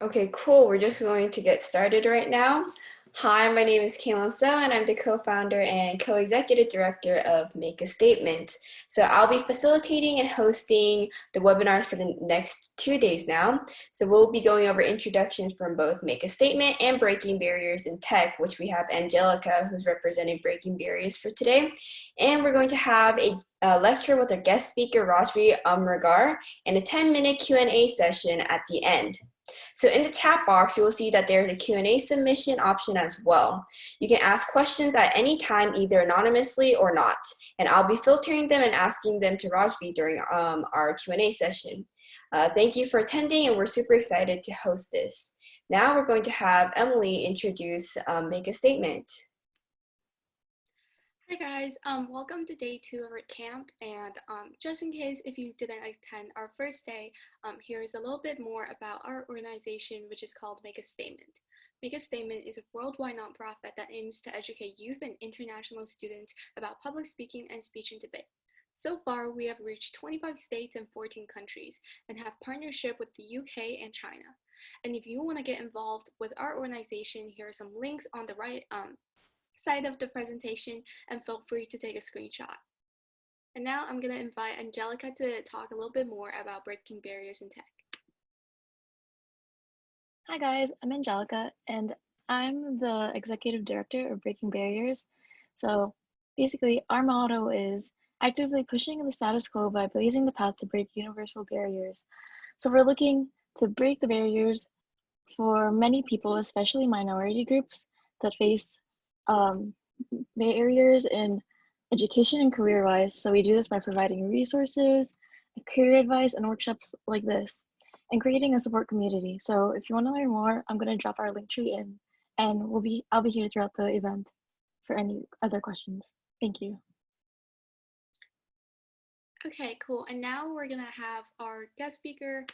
Okay, cool. We're just going to get started right now. Hi, my name is Kaylin So, and I'm the co-founder and co-executive director of Make a Statement. So I'll be facilitating and hosting the webinars for the next 2 days now. So we'll be going over introductions from both Make a Statement and Breaking Barriers in Tech, which we have Angelica, who's representing Breaking Barriers for today. And we're going to have a lecture with our guest speaker, Rajvi Umrigar, and a 10-minute Q&A session at the end. So in the chat box, you will see that there's a Q&A submission option as well. You can ask questions at any time, either anonymously or not, and I'll be filtering them and asking them to Rajvi during our Q&A session. Thank you for attending, and we're super excited to host this. Now we're going to have Emily introduce Make a Statement. Hi guys, welcome to day 2 of our camp, and just in case if you didn't attend our first day, here's a little bit more about our organization, which is called Make a Statement. Make a Statement is a worldwide nonprofit that aims to educate youth and international students about public speaking and speech and debate. So far, we have reached 25 states and 14 countries and have partnership with the UK and China. And if you want to get involved with our organization, here are some links on the right side of the presentation, and feel free to take a screenshot. And now I'm going to invite Angelica to talk a little bit more about breaking barriers in tech. Hi guys, I'm Angelica and I'm the executive director of Breaking Barriers. So basically our motto is actively pushing the status quo by blazing the path to break universal barriers. So we're looking to break the barriers for many people, especially minority groups that face barriers in education and career-wise. So we do this by providing resources, career advice, and workshops like this, and creating a support community. So if you want to learn more, I'm going to drop our link tree in, and I'll be here throughout the event for any other questions. Thank you. Okay, cool. And now we're going to have our guest speaker,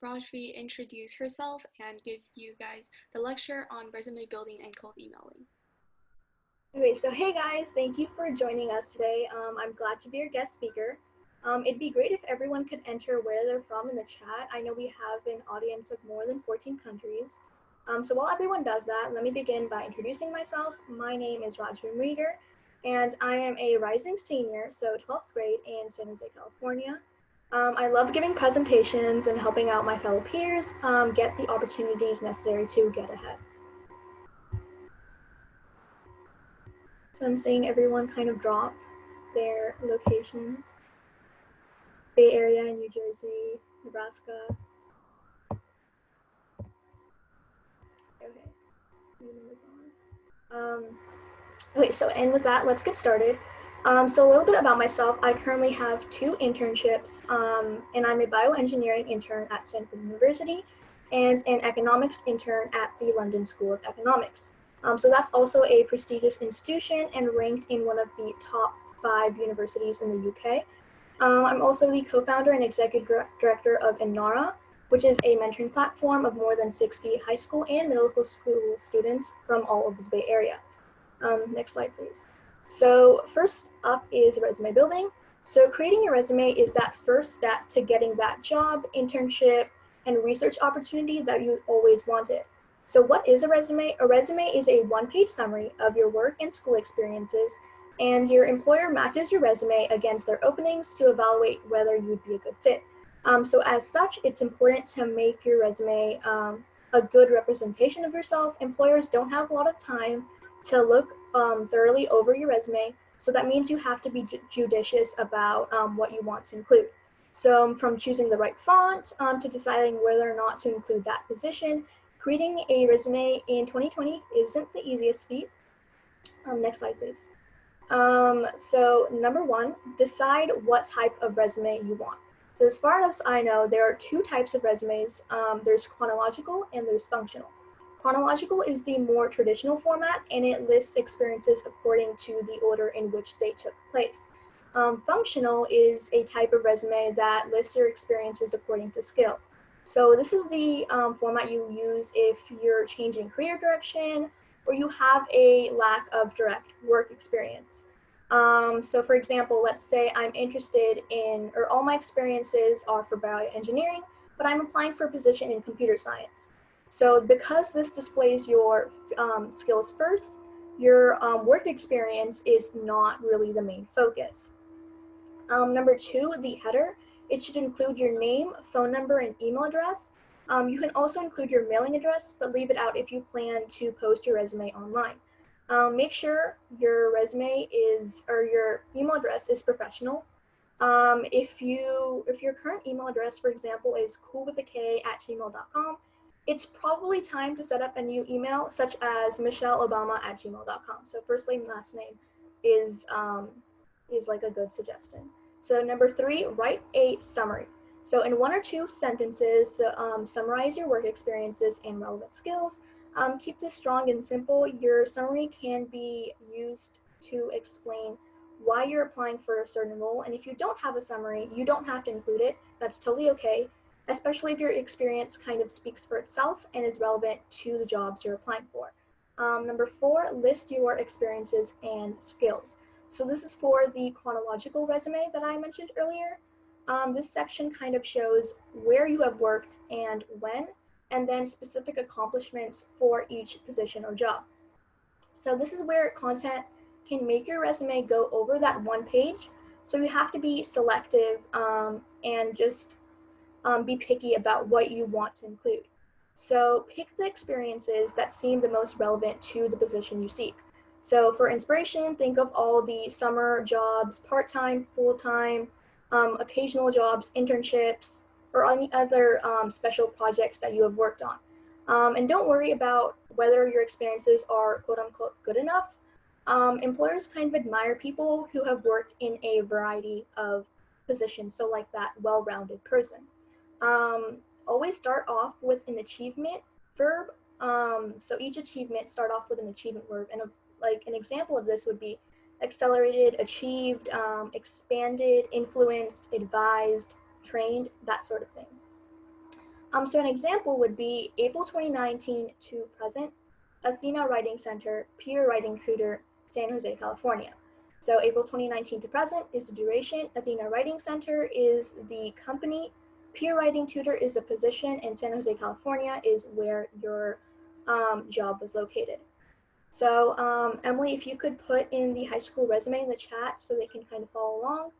Rajvi, introduce herself and give you guys the lecture on resume building and cold emailing. Okay, so hey guys, thank you for joining us today. I'm glad to be your guest speaker. It'd be great if everyone could enter where they're from in the chat. I know we have an audience of more than 14 countries. So while everyone does that, let me begin by introducing myself. My name is Rajvi Umrigar, and I am a rising senior, so 12th grade in San Jose, California. I love giving presentations and helping out my fellow peers get the opportunities necessary to get ahead. So I'm seeing everyone kind of drop their locations. Bay Area, New Jersey, Nebraska. Okay, so and with that, let's get started. So a little bit about myself. I currently have 2 internships, and I'm a bioengineering intern at Stanford University and an economics intern at the London School of Economics. So that's also a prestigious institution and ranked in one of the top 5 universities in the UK. I'm also the co-founder and executive director of Inara, which is a mentoring platform of more than 60 high school and middle school students from all over the Bay Area. Next slide, please. So first up is resume building. So creating your resume is that first step to getting that job, internship, and research opportunity that you always wanted. So what is a resume? A resume is a one-page summary of your work and school experiences, and your employer matches your resume against their openings to evaluate whether you'd be a good fit. So as such, it's important to make your resume a good representation of yourself. Employers don't have a lot of time to look thoroughly over your resume, so that means you have to be judicious about what you want to include. So from choosing the right font to deciding whether or not to include that position, creating a resume in 2020 isn't the easiest feat. Next slide, please. So number 1, decide what type of resume you want. So as far as I know, there are 2 types of resumes. There's chronological and there's functional. Chronological is the more traditional format, and it lists experiences according to the order in which they took place. Functional is a type of resume that lists your experiences according to skill. So this is the format you use if you're changing career direction or you have a lack of direct work experience. So for example, let's say I'm interested in, or all my experiences are for bioengineering, but I'm applying for a position in computer science. So because this displays your skills first, your work experience is not really the main focus. Number two, the header. It should include your name, phone number, and email address. You can also include your mailing address, but leave it out if you plan to post your resume online. Make sure your resume is, or your email address is professional. If your current email address, for example, is coolwithak@gmail.com, it's probably time to set up a new email, such as michelleobama@gmail.com. So first name, last name is like a good suggestion. So number three, write a summary. So in one or two sentences, summarize your work experiences and relevant skills. Keep this strong and simple. Your summary can be used to explain why you're applying for a certain role. And if you don't have a summary, you don't have to include it. That's totally okay, especially if your experience kind of speaks for itself and is relevant to the jobs you're applying for. Number four, list your experiences and skills. So this is for the chronological resume that I mentioned earlier. This section kind of shows where you have worked and when, and then specific accomplishments for each position or job. So this is where content can make your resume go over that one page. So you have to be selective and just be picky about what you want to include. So pick the experiences that seem the most relevant to the position you seek. So for inspiration, think of all the summer jobs, part-time, full-time, occasional jobs, internships, or any other special projects that you have worked on. And don't worry about whether your experiences are quote unquote good enough. Employers kind of admire people who have worked in a variety of positions, so like that well-rounded person. Always start off with an achievement verb. So each achievement start off with an achievement verb, and like an example of this would be accelerated, achieved, expanded, influenced, advised, trained, that sort of thing. So an example would be April 2019 to present, Athena Writing Center, Peer Writing Tutor, San Jose, California. So April 2019 to present is the duration, Athena Writing Center is the company, Peer Writing Tutor is the position, and San Jose, California is where your job was located. So Emily, if you could put in the high school resume in the chat so they can kind of follow along.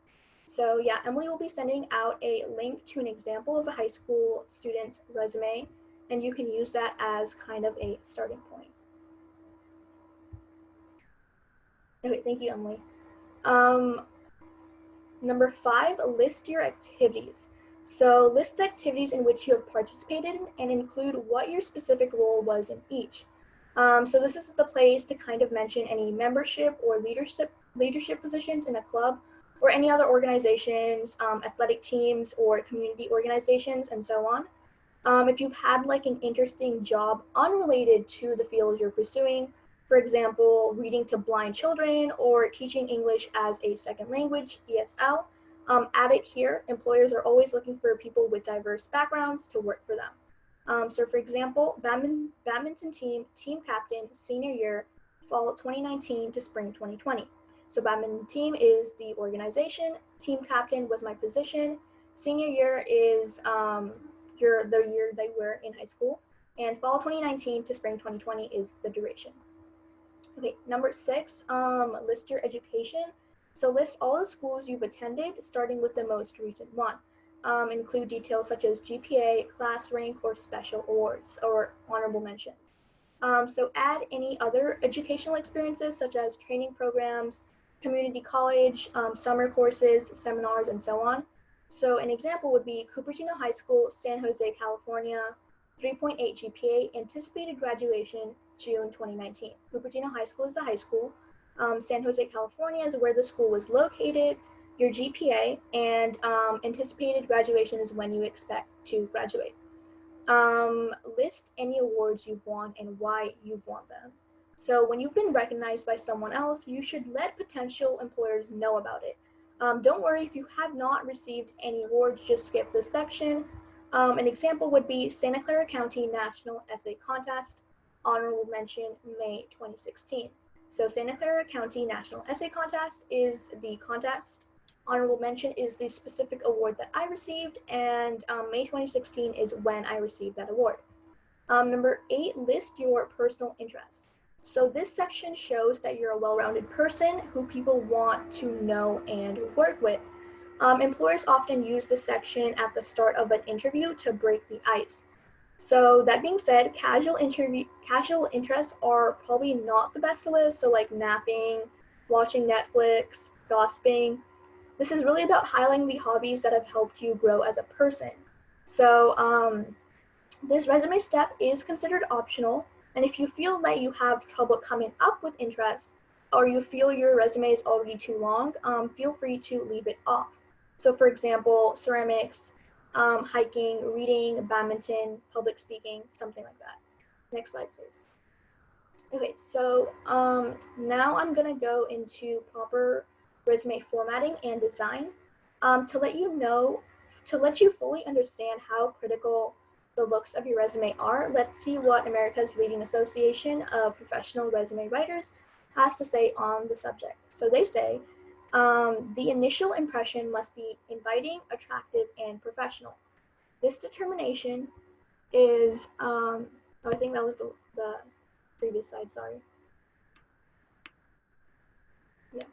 So yeah, Emily will be sending out a link to an example of a high school student's resume, and you can use that as kind of a starting point. Okay, thank you, Emily. Number five, list your activities. So list the activities in which you have participated and include what your specific role was in each. So this is the place to kind of mention any membership or leadership positions in a club or any other organizations, athletic teams or community organizations, and so on. If you've had like an interesting job unrelated to the field you're pursuing, for example, reading to blind children or teaching English as a second language, ESL, add it here. Employers are always looking for people with diverse backgrounds to work for them. So for example, badminton team captain, senior year, fall 2019 to spring 2020. So badminton team is the organization, team captain was my position, senior year is the year they were in high school, and fall 2019 to spring 2020 is the duration. Okay, number six, list your education. So list all the schools you've attended, starting with the most recent one. Include details such as GPA, class rank, or special awards, or honorable mentions. So add any other educational experiences such as training programs, community college, summer courses, seminars, and so on. So an example would be Cupertino High School, San Jose, California, 3.8 GPA, anticipated graduation, June 2019. Cupertino High School is the high school. San Jose, California is where the school was located, your GPA, and anticipated graduation is when you expect to graduate. List any awards you've won and why you've won them. So when you've been recognized by someone else, you should let potential employers know about it. Don't worry if you have not received any awards, just skip this section. An example would be Santa Clara County National Essay Contest, honorable mention, May 2016. So Santa Clara County National Essay Contest is the contest. Honorable mention is the specific award that I received, and May 2016 is when I received that award. Number 8, list your personal interests. So this section shows that you're a well-rounded person who people want to know and work with. Employers often use this section at the start of an interview to break the ice. So that being said, casual interests are probably not the best to list. So like napping, watching Netflix, gossiping. This is really about highlighting the hobbies that have helped you grow as a person. So this resume step is considered optional, and if you feel that you have trouble coming up with interests or you feel your resume is already too long, feel free to leave it off. So for example, ceramics, hiking, reading, badminton, public speaking, something like that. Next slide, please. Okay, so now I'm gonna go into proper resume formatting and design to let you fully understand how critical the looks of your resume are. Let's see what America's leading association of professional resume writers has to say on the subject. So they say, the initial impression must be inviting, attractive, and professional. This determination is, oh, I think that was the previous slide, sorry. Yeah.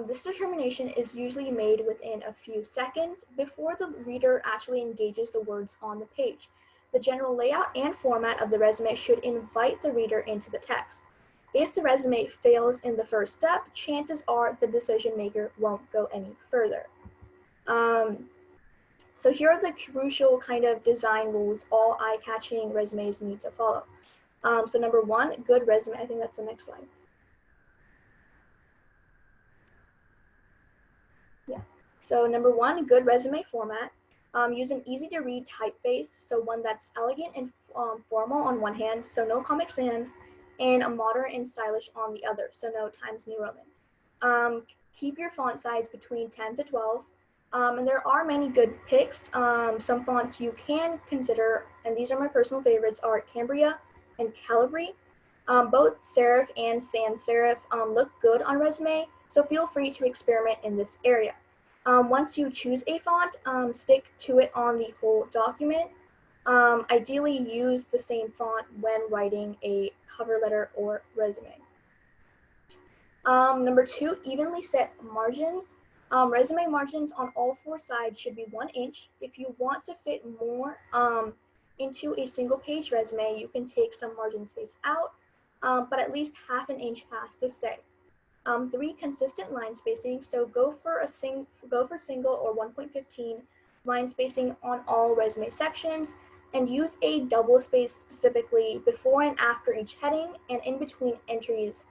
This determination is usually made within a few seconds before the reader actually engages the words on the page. The general layout and format of the resume should invite the reader into the text. If the resume fails in the first step, chances are the decision maker won't go any further. So here are the crucial kind of design rules all eye-catching resumes need to follow. So number 1, good resume. I think that's the next slide. Yeah. So number 1, good resume format. Use an easy to read typeface, so one that's elegant and formal on one hand, so no Comic Sans, and a modern and stylish on the other, so no Times New Roman. Keep your font size between 10 to 12. And there are many good picks. Some fonts you can consider, and these are my personal favorites, are Cambria and Calibri. Both serif and sans serif look good on resume, so feel free to experiment in this area. Once you choose a font, stick to it on the whole document. Ideally, use the same font when writing a cover letter or resume. Number 2, evenly set margins. Resume margins on all 4 sides should be 1 inch. If you want to fit more into a single page resume, you can take some margin space out, but at least ½ inch has to stay. 3, consistent line spacing. So go for single or 1.15 line spacing on all resume sections, and use a double space specifically before and after each heading and in between entries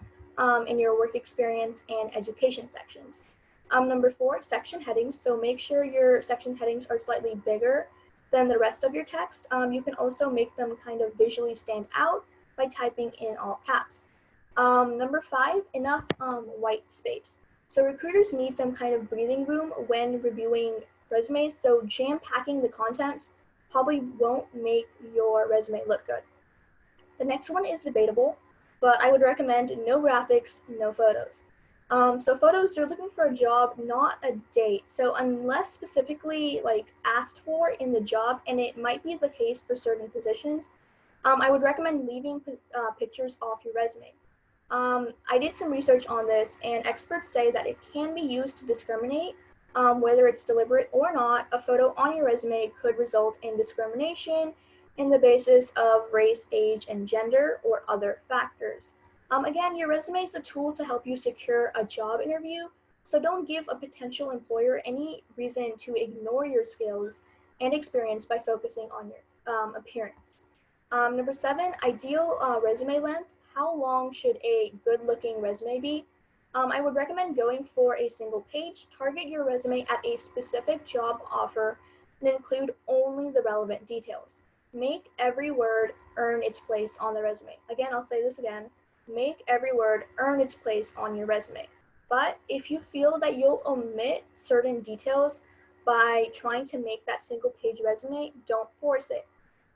in your work experience and education sections. Number 4, section headings. So make sure your section headings are slightly bigger than the rest of your text. You can also make them kind of visually stand out by typing in all caps. Number 5, enough white space. So recruiters need some kind of breathing room when reviewing resumes, so jam-packing the contents probably won't make your resume look good. The next one is debatable, but I would recommend no graphics, no photos. So photos, you're looking for a job, not a date. So unless specifically asked for in the job, and it might be the case for certain positions, I would recommend leaving pictures off your resume. I did some research on this, and experts say that it can be used to discriminate. Whether it's deliberate or not, a photo on your resume could result in discrimination in the basis of race, age, and gender, or other factors. Again, your resume is a tool to help you secure a job interview, so don't give a potential employer any reason to ignore your skills and experience by focusing on your appearance. Number 7, ideal resume length. How long should a good-looking resume be? I would recommend going for a single page. Target your resume at a specific job offer and include only the relevant details. Make every word earn its place on the resume. Again, I'll say this again. Make every word earn its place on your resume. But if you feel that you'll omit certain details by trying to make that single page resume, don't force it.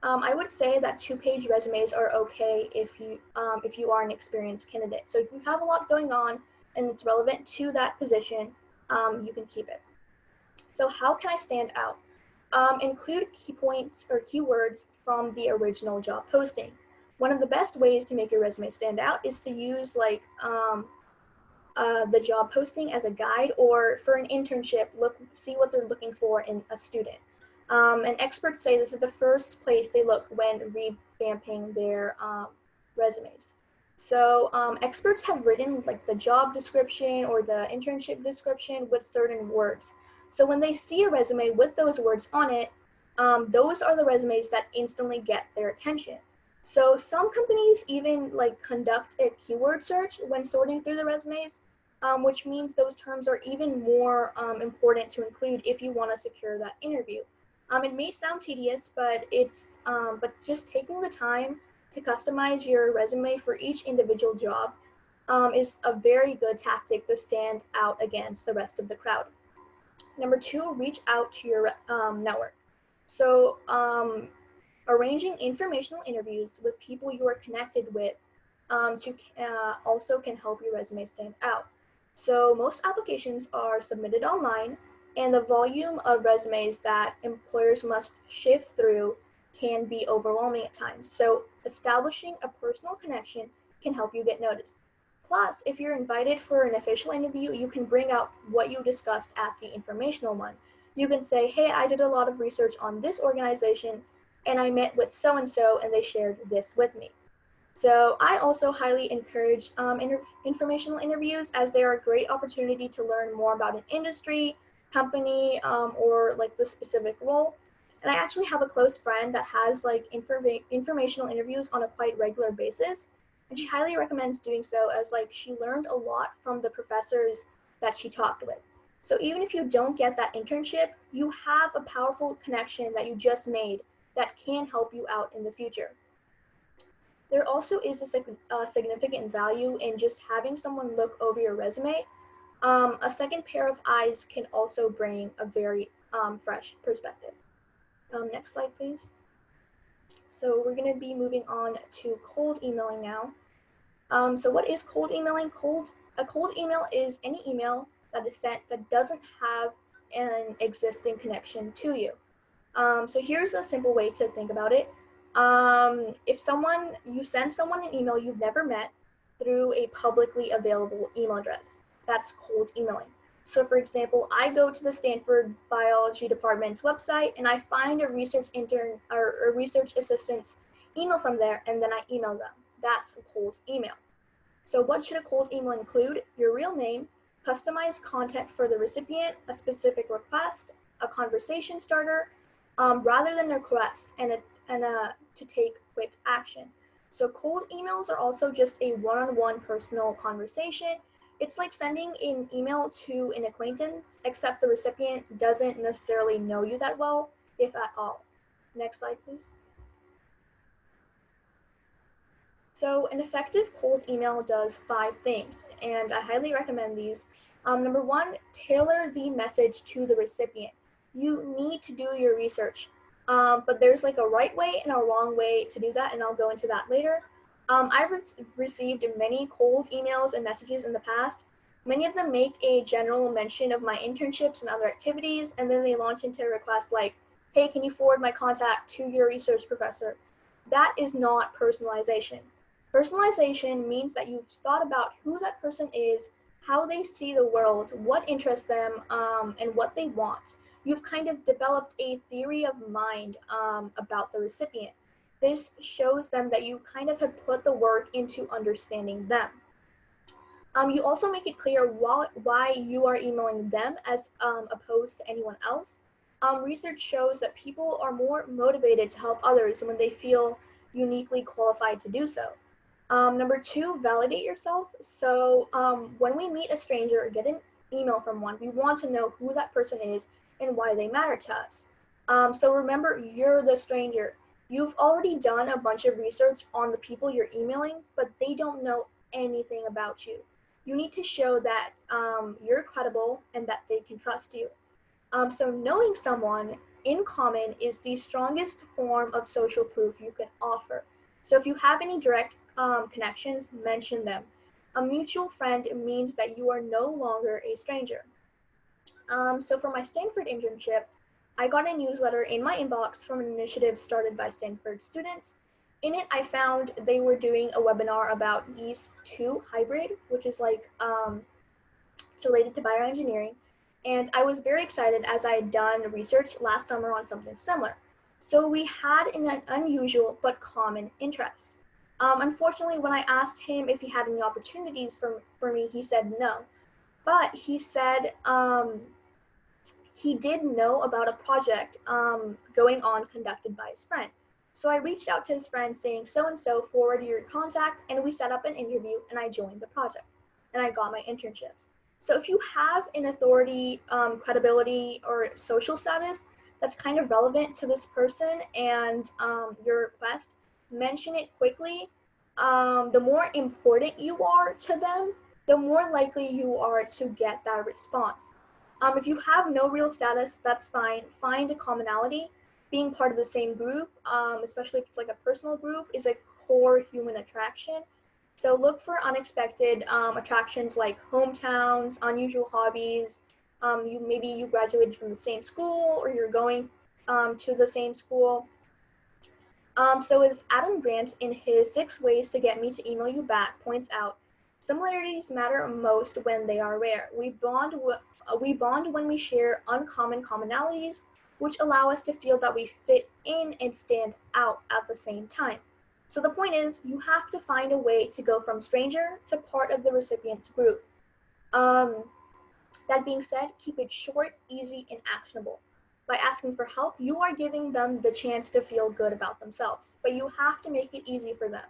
I would say that 2-page resumes are okay if you are an experienced candidate. So if you have a lot going on and it's relevant to that position, you can keep it. So how can I stand out? Include key points or keywords from the original job posting. One of the best ways to make your resume stand out is to use the job posting as a guide, or for an internship, see what they're looking for in a student. And experts say this is the first place they look when revamping their resumes. So experts have written like the job description or the internship description with certain words. So when they see a resume with those words on it, those are the resumes that instantly get their attention. So some companies even like conduct a keyword search when sorting through the resumes, which means those terms are even more important to include if you want to secure that interview. It may sound tedious, but but just taking the time to customize your resume for each individual job is a very good tactic to stand out against the rest of the crowd. Number two, reach out to your network. So arranging informational interviews with people you are connected with also can help your resume stand out. So most applications are submitted online, and the volume of resumes that employers must sift through can be overwhelming at times. So establishing a personal connection can help you get noticed. Plus, if you're invited for an official interview, you can bring out what you discussed at the informational one. You can say, hey, I did a lot of research on this organization, and I met with so-and-so, and they shared this with me. So I also highly encourage informational interviews, as they are a great opportunity to learn more about an industry, company, or like the specific role. And I actually have a close friend that has like informational interviews on a quite regular basis. And she highly recommends doing so, as like she learned a lot from the professors that she talked with. So even if you don't get that internship, you have a powerful connection that you just made that can help you out in the future. There also is a significant value in just having someone look over your resume. A second pair of eyes can also bring a very fresh perspective. Next slide, please. So we're going to be moving on to cold emailing now. So what is cold emailing? A cold email is any email that is sent that doesn't have an existing connection to you. So here's a simple way to think about it. If you send someone an email you've never met through a publicly available email address, that's cold emailing. So for example, I go to the Stanford Biology Department's website and I find a research intern or a research assistant's email from there, and then I email them. That's a cold email. So what should a cold email include? Your real name, customized content for the recipient, a specific request, a conversation starter, rather than a request, and to take quick action. So cold emails are also just a one-on-one personal conversation. It's like sending an email to an acquaintance, except the recipient doesn't necessarily know you that well, if at all. Next slide, please. So an effective cold email does 5 things, and I highly recommend these. Number one, tailor the message to the recipient. You need to do your research, but there's like a right way and a wrong way to do that, and I'll go into that later. I've received many cold emails and messages in the past. Many of them make a general mention of my internships and other activities, and then they launch into a request like, hey, can you forward my contact to your research professor? That is not personalization. Personalization means that you've thought about who that person is, how they see the world, what interests them, and what they want. You've kind of developed a theory of mind about the recipient. This shows them that you kind of have put the work into understanding them. You also make it clear why you are emailing them as opposed to anyone else. Research shows that people are more motivated to help others when they feel uniquely qualified to do so. Number two, validate yourself. So when we meet a stranger or get an email from one, we want to know who that person is and why they matter to us. So remember, you're the stranger. You've already done a bunch of research on the people you're emailing, but they don't know anything about you. You need to show that you're credible and that they can trust you. So knowing someone in common is the strongest form of social proof you can offer. So if you have any direct connections, mention them. A mutual friend means that you are no longer a stranger. So for my Stanford internship, I got a newsletter in my inbox from an initiative started by Stanford students. In it, I found they were doing a webinar about yeast 2 hybrid, which is like it's related to bioengineering. And I was very excited as I had done research last summer on something similar. So we had an unusual but common interest. Unfortunately, when I asked him if he had any opportunities for me, he said no. But he said he did know about a project going on conducted by his friend. So I reached out to his friend saying, so-and-so forward your contact, and we set up an interview, and I joined the project, and I got my internships. So if you have an authority, credibility, or social status that's kind of relevant to this person and your request, mention it quickly. The more important you are to them, the more likely you are to get that response. If you have no real status, that's fine. Find a commonality. Being part of the same group, especially if it's like a personal group, is a core human attraction. So look for unexpected attractions like hometowns, unusual hobbies. Maybe you graduated from the same school or you're going to the same school. So as Adam Grant in his 6 Ways to Get Me to Email You Back points out, similarities matter most when they are rare. We bond when we share uncommon commonalities, which allow us to feel that we fit in and stand out at the same time. So the point is, you have to find a way to go from stranger to part of the recipient's group. That being said, keep it short, easy, and actionable. By asking for help, you are giving them the chance to feel good about themselves, but you have to make it easy for them.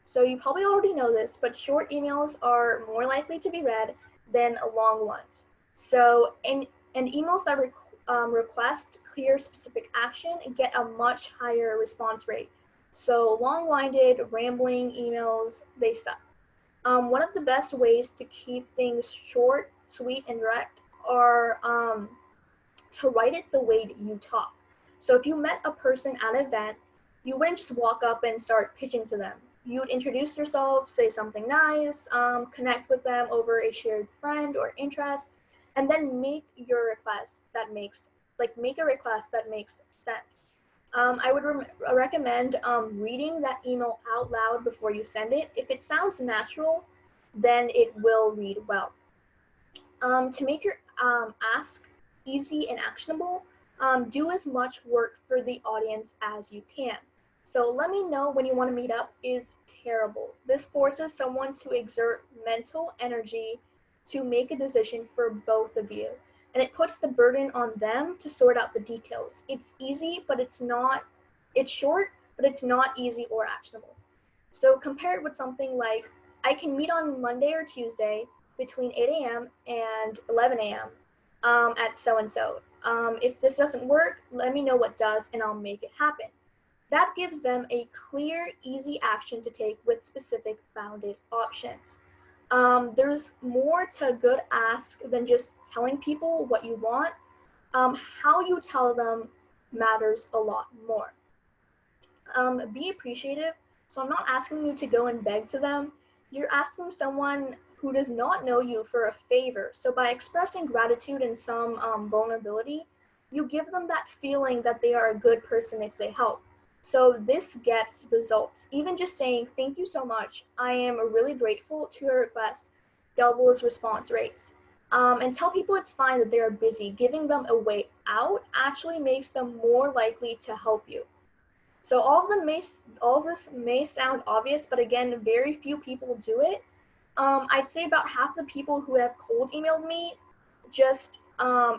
So you probably already know this, but short emails are more likely to be read than long ones. So, and emails that request clear specific action get a much higher response rate. So long-winded, rambling emails, they suck. One of the best ways to keep things short, sweet, and direct are to write it the way that you talk. So if you met a person at an event, you wouldn't just walk up and start pitching to them. You'd introduce yourself, say something nice, connect with them over a shared friend or interest, and then make a request that makes sense. I would recommend reading that email out loud before you send it. If it sounds natural, then it will read well. To make your ask easy and actionable, do as much work for the audience as you can. So let me know when you want to meet up is terrible. This forces someone to exert mental energy to make a decision for both of you. And it puts the burden on them to sort out the details. It's easy, but it's short, but it's not easy or actionable. So compare it with something like, I can meet on Monday or Tuesday between 8 a.m. and 11 a.m. At so-and-so. If this doesn't work, let me know what does and I'll make it happen. That gives them a clear, easy action to take with specific bounded options. There's more to a good ask than just telling people what you want. How you tell them matters a lot more. Be appreciative. So I'm not asking you to go and beg to them. You're asking someone who does not know you for a favor. So by expressing gratitude and some vulnerability, you give them that feeling that they are a good person if they help. So this gets results. Even just saying, thank you so much, I am really grateful to your request, doubles response rates. And tell people it's fine that they are busy. Giving them a way out actually makes them more likely to help you. So all of this may sound obvious, but again, very few people do it. I'd say about half the people who have cold emailed me just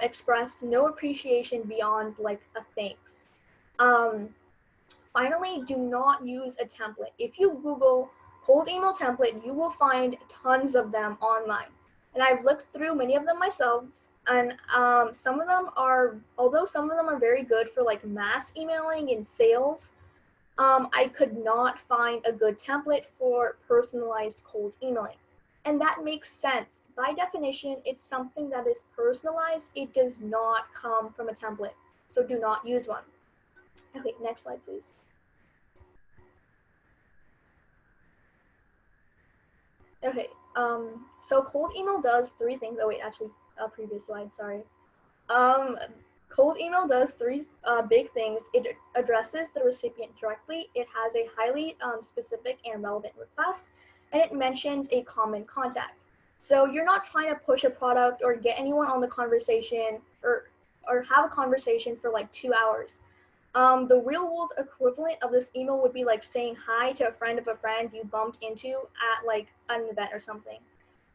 expressed no appreciation beyond like a thanks. Finally, do not use a template. If you Google cold email template, you will find tons of them online. And I've looked through many of them myself, and some of them are, although some of them are very good for like mass emailing and sales, I could not find a good template for personalized cold emailing. And that makes sense. By definition, it's something that is personalized. It does not come from a template. So do not use one. Okay, next slide, please. Okay, so cold email does 3 things. Oh wait, actually, previous slide, sorry. Cold email does three big things. It addresses the recipient directly, it has a highly specific and relevant request, and it mentions a common contact. So you're not trying to push a product or get anyone on the conversation or have a conversation for like 2 hours. The real world equivalent of this email would be like saying hi to a friend of a friend you bumped into at like an event or something.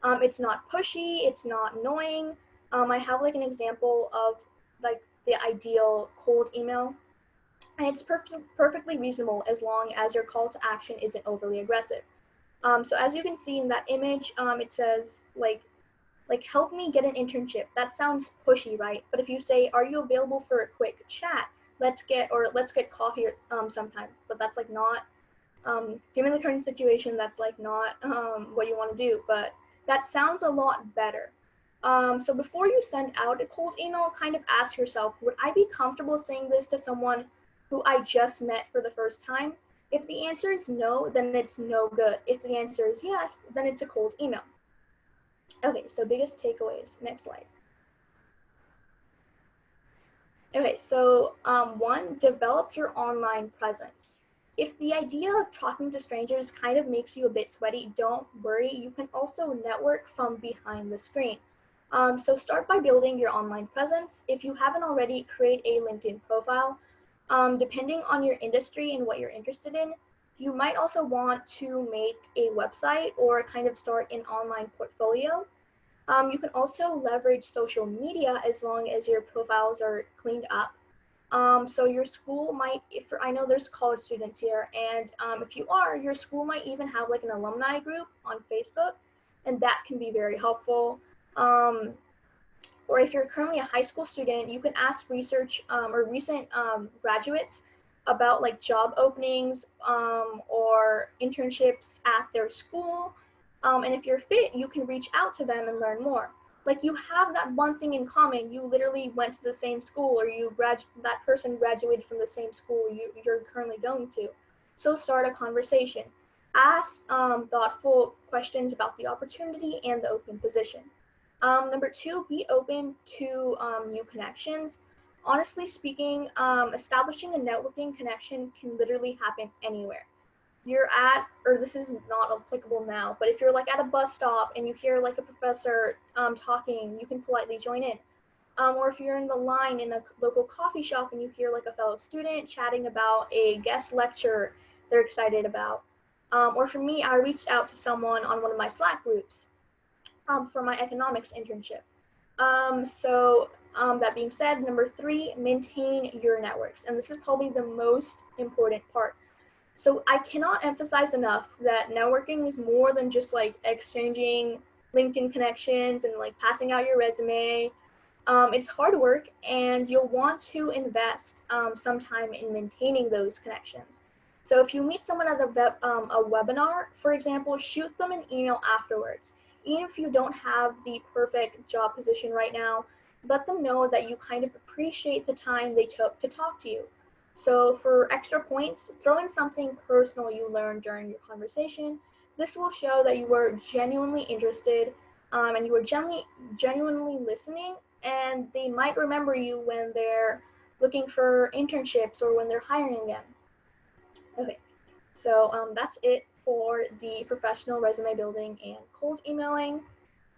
It's not pushy, it's not annoying. I have like an example of like the ideal cold email, and it's perfectly reasonable as long as your call to action isn't overly aggressive. So as you can see in that image, it says like help me get an internship. That sounds pushy, right? But if you say, are you available for a quick chat? Let's get coffee sometime. But that's like not given the current situation, that's like not what you want to do. But that sounds a lot better. So before you send out a cold email, kind of ask yourself, would I be comfortable saying this to someone who I just met for the first time? If the answer is no, then it's no good. If the answer is yes, then it's a cold email. Okay, so biggest takeaways. Next slide. Okay, so one, develop your online presence. If the idea of talking to strangers kind of makes you a bit sweaty, don't worry. You can also network from behind the screen. So start by building your online presence. If you haven't already, create a LinkedIn profile. Depending on your industry and what you're interested in, you might also want to make a website or kind of start an online portfolio. You can also leverage social media as long as your profiles are cleaned up. So your school might, if I know there's college students here, and if you are, your school might even have like an alumni group on Facebook, and that can be very helpful. Um, or if you're currently a high school student, you can ask research or recent graduates about like job openings or internships at their school. And if you're fit, you can reach out to them and learn more. Like you have that one thing in common. You literally went to the same school, or that person graduated from the same school you're currently going to. So start a conversation. Ask thoughtful questions about the opportunity and the open position. Number two, be open to new connections. Honestly speaking, establishing a networking connection can literally happen anywhere. You're at, or this is not applicable now, but if you're like at a bus stop and you hear like a professor talking, you can politely join in. Or if you're in the line in a local coffee shop and you hear like a fellow student chatting about a guest lecture they're excited about. Or for me, I reached out to someone on one of my Slack groups for my economics internship. That being said, number three, maintain your networks. And this is probably the most important part. So I cannot emphasize enough that networking is more than just like exchanging LinkedIn connections and like passing out your resume. It's hard work, and you'll want to invest some time in maintaining those connections. So if you meet someone at a webinar, for example, shoot them an email afterwards. Even if you don't have the perfect job position right now, let them know that you kind of appreciate the time they took to talk to you. So for extra points, throw in something personal you learned during your conversation. This will show that you were genuinely interested and you were genuinely listening, and they might remember you when they're looking for internships or when they're hiring again. Okay, so that's it for the professional resume building and cold emailing.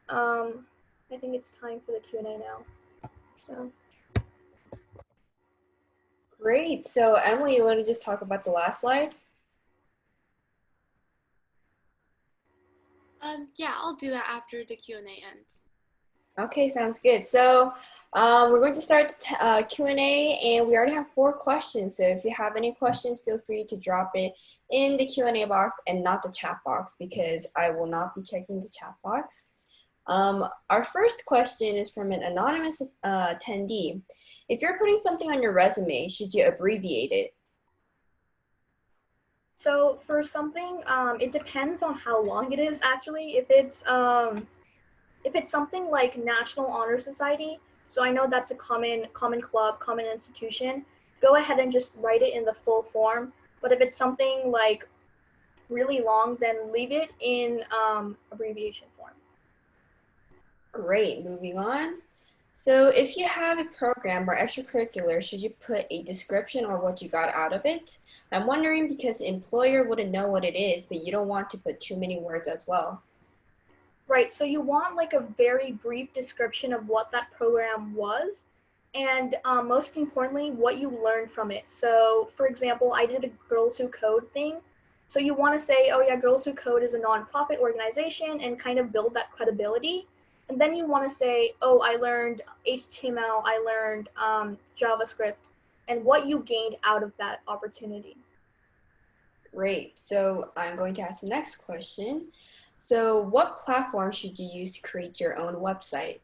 I think it's time for the Q&A now. So. Great. So Emily, you want to just talk about the last slide? Yeah, I'll do that after the Q&A ends. Okay, sounds good. So we're going to start the Q&A, and we already have 4 questions. So if you have any questions, feel free to drop it in the Q&A box and not the chat box, because I will not be checking the chat box. Our first question is from an anonymous attendee. If you're putting something on your resume, should you abbreviate it? So for something, it depends on how long it is actually. If it's something like National Honor Society, so I know that's a common club, common institution, go ahead and just write it in the full form. But if it's something like really long, then leave it in abbreviation form. Great, moving on. So if you have a program or extracurricular, should you put a description or what you got out of it? I'm wondering because the employer wouldn't know what it is, but you don't want to put too many words as well. Right, so you want like a very brief description of what that program was, and most importantly, what you learned from it. So, for example, I did a Girls Who Code thing. So you want to say, oh yeah, Girls Who Code is a nonprofit organization and kind of build that credibility. And then you want to say, oh, I learned HTML, I learned JavaScript, and what you gained out of that opportunity. Great. So I'm going to ask the next question. So what platform should you use to create your own website?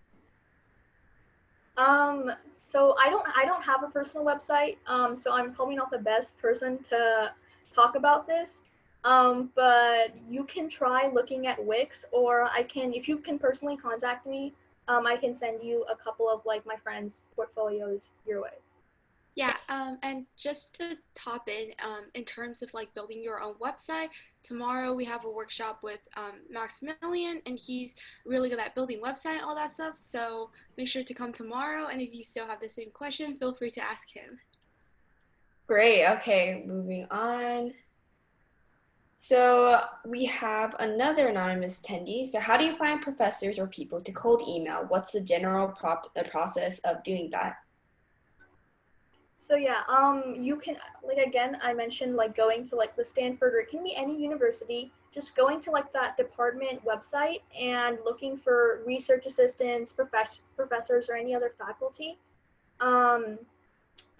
Um, so I don't have a personal website, so I'm probably not the best person to talk about this. But you can try looking at Wix, or I can, if you can personally contact me, I can send you a couple of like my friends' portfolios your way. Yeah, and just to top in terms of like building your own website, tomorrow we have a workshop with Maximilian, and he's really good at building website and all that stuff. So make sure to come tomorrow, and if you still have the same question, feel free to ask him. Great. Okay, moving on. So we have another anonymous attendee. So how do you find professors or people to cold email? What's the general process of doing that? So yeah, you can, like, again, I mentioned like going to like the Stanford, or it can be any university, just going to like that department website and looking for research assistants, professors, or any other faculty, um,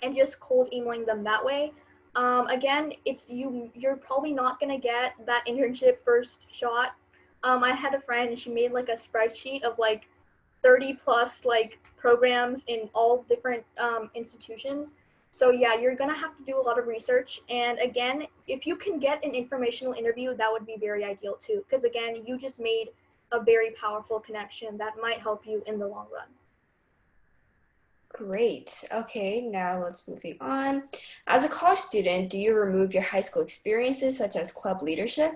and just cold emailing them that way. Again, you're probably not gonna get that internship first shot. I had a friend and she made like a spreadsheet of like 30 plus like programs in all different institutions. So yeah, you're gonna have to do a lot of research. And again, if you can get an informational interview, that would be very ideal too. Because again, you just made a very powerful connection that might help you in the long run. Great. Okay, now let's moving on. As a college student, do you remove your high school experiences such as club leadership?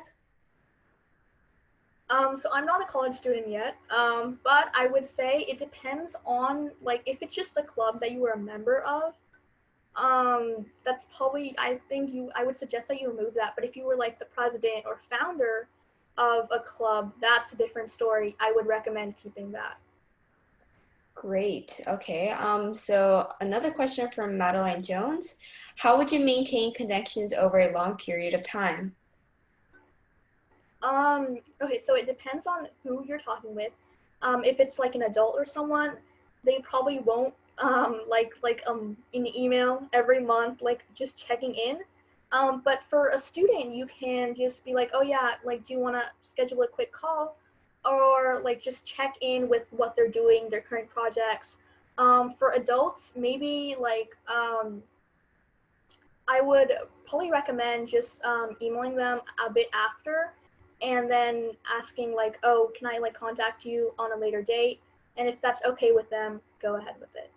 So I'm not a college student yet, but I would say it depends on like if it's just a club that you were a member of, that's probably, I would suggest that you remove that. But if you were like the president or founder of a club, that's a different story. I would recommend keeping that. Great. Okay. So another question from Madeline Jones. How would you maintain connections over a long period of time? Okay, so it depends on who you're talking with. If it's like an adult or someone, they probably won't in email every month, like just checking in. But for a student, you can just be like, oh yeah, like do you want to schedule a quick call, or like just check in with what they're doing, their current projects. For adults, maybe I would probably recommend just emailing them a bit after, and then asking like, oh, can I like contact you on a later date? And if that's okay with them, go ahead with it.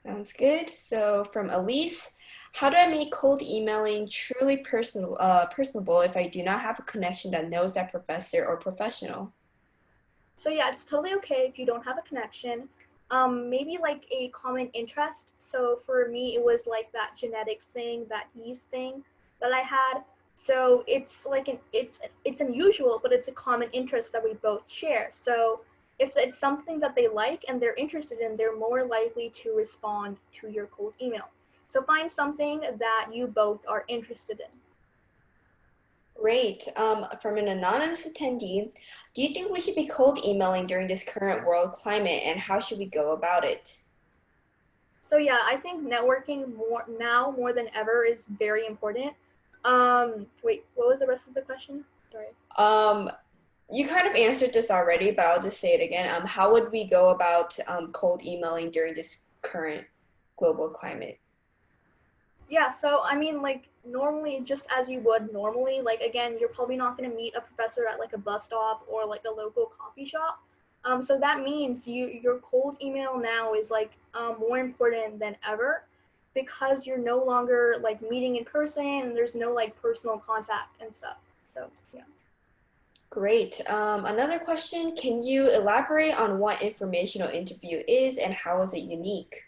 Sounds good. So from Elise, how do I make cold emailing truly personable if I do not have a connection that knows that professor or professional? So yeah, it's totally okay if you don't have a connection. Maybe like a common interest. So for me, it was like that genetics thing, that yeast thing that I had. So it's like it's unusual, but it's a common interest that we both share. So if it's something that they like and they're interested in, they're more likely to respond to your cold email. So find something that you both are interested in. Great. From an anonymous attendee, do you think we should be cold emailing during this current world climate and how should we go about it? So yeah, I think networking more than ever is very important. Wait, what was the rest of the question? Sorry. Um, you kind of answered this already, but I'll just say it again. How would we go about cold emailing during this current global climate? Yeah, so I mean, like normally, just as you would normally, like again, you're probably not going to meet a professor at like a bus stop or like a local coffee shop. So that means your cold email now is like more important than ever because you're no longer like meeting in person and there's no like personal contact and stuff. So yeah. Great. Another question, can you elaborate on what informational interview is and how is it unique?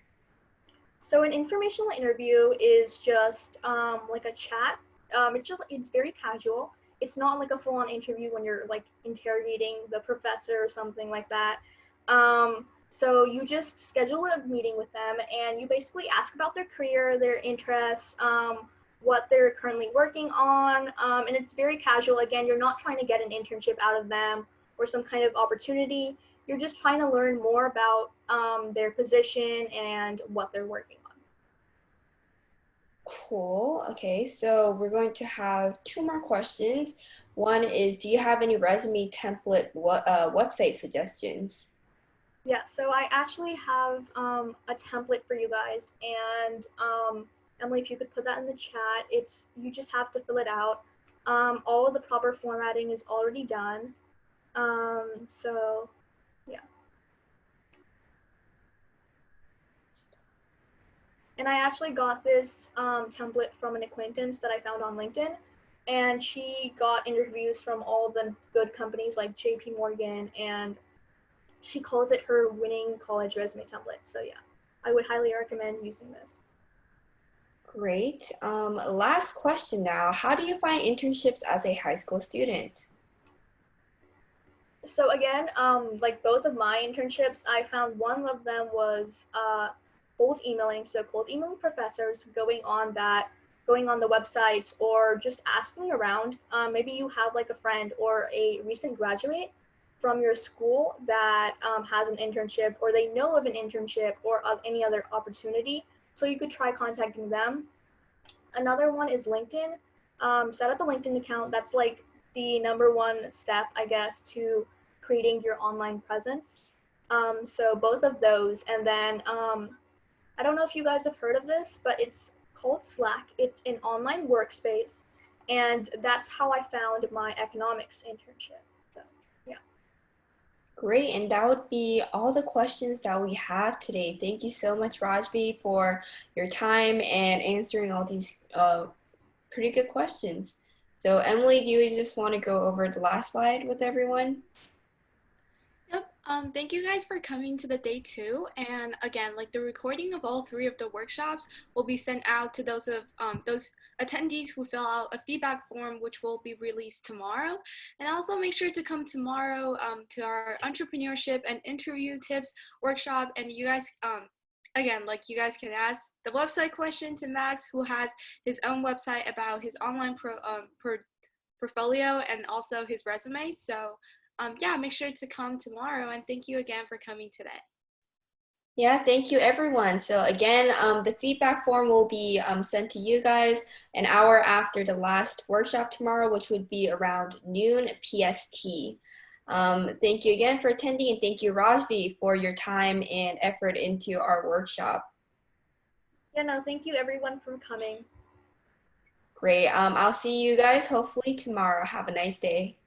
So an informational interview is just like a chat. It's very casual. It's not like a full-on interview when you're like interrogating the professor or something like that. So you just schedule a meeting with them and you basically ask about their career, their interests, what they're currently working on, and it's very casual. Again, you're not trying to get an internship out of them or some kind of opportunity. You're just trying to learn more about their position and what they're working on. Cool. Okay, so we're going to have two more questions. One is, do you have any resume template website suggestions? Yeah, so I actually have a template for you guys, and Emily, if you could put that in the chat, you just have to fill it out. All of the proper formatting is already done. So yeah. And I actually got this template from an acquaintance that I found on LinkedIn, and she got interviews from all the good companies like JP Morgan, and she calls it her winning college resume template. So yeah, I would highly recommend using this. Great. Last question now. How do you find internships as a high school student? So again, like both of my internships, I found one of them was cold emailing. So cold emailing professors, going on the websites, or just asking around. Maybe you have like a friend or a recent graduate from your school that has an internship, or they know of an internship or of any other opportunity. So you could try contacting them. Another one is LinkedIn. Set up a LinkedIn account. That's like the number one step, I guess, to creating your online presence. So both of those. And then I don't know if you guys have heard of this, but it's called Slack. It's an online workspace. And that's how I found my economics internship. So, yeah. Great, and that would be all the questions that we have today. Thank you so much, Rajvi, for your time and answering all these pretty good questions. So Emily, do you just want to go over the last slide with everyone? Yep. Thank you guys for coming to the day 2. And again, like the recording of all 3 of the workshops will be sent out to those attendees who fill out a feedback form, which will be released tomorrow. And also make sure to come tomorrow to our entrepreneurship and interview tips workshop. And you guys, again, like you guys can ask the website question to Max, who has his own website about his online portfolio and also his resume. So yeah, make sure to come tomorrow, and thank you again for coming today. Yeah, thank you everyone. So again, the feedback form will be sent to you guys an hour after the last workshop tomorrow, which would be around noon PST. Thank you again for attending, and thank you, Rajvi, for your time and effort into our workshop. Yeah, no, thank you everyone for coming. Great. I'll see you guys hopefully tomorrow. Have a nice day.